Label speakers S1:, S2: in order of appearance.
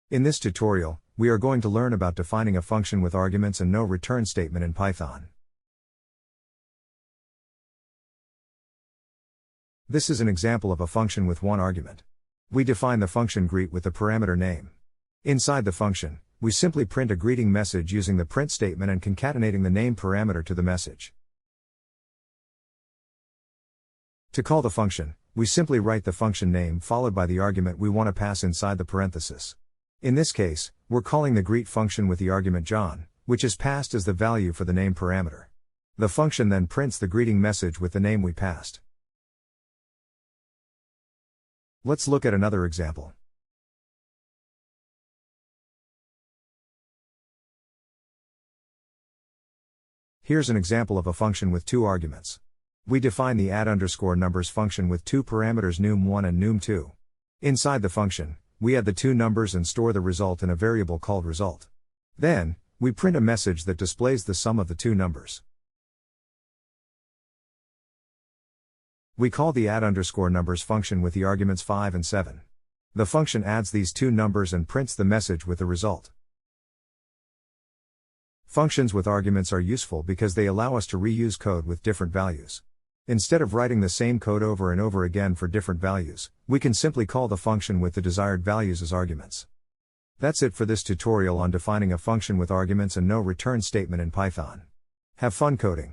S1: In this tutorial, we are going to learn about defining a function with arguments and no return statement in Python. This is an example of a function with one argument. We define the function greet with the parameter name. Inside the function, we simply print a greeting message using the print statement and concatenating the name parameter to the message. To call the function, we simply write the function name followed by the argument we want to pass inside the parenthesis. In this case, we're calling the greet function with the argument John, which is passed as the value for the name parameter. The function then prints the greeting message with the name we passed. Let's look at another example. Here's an example of a function with two arguments. We define the add_numbers function with two parameters num1 and num2. Inside the function, we add the two numbers and store the result in a variable called result. Then, we print a message that displays the sum of the two numbers. We call the add_numbers function with the arguments 5 and 7. The function adds these two numbers and prints the message with the result. Functions with arguments are useful because they allow us to reuse code with different values. Instead of writing the same code over and over again for different values, we can simply call the function with the desired values as arguments. That's it for this tutorial on defining a function with arguments and no return statement in Python. Have fun coding!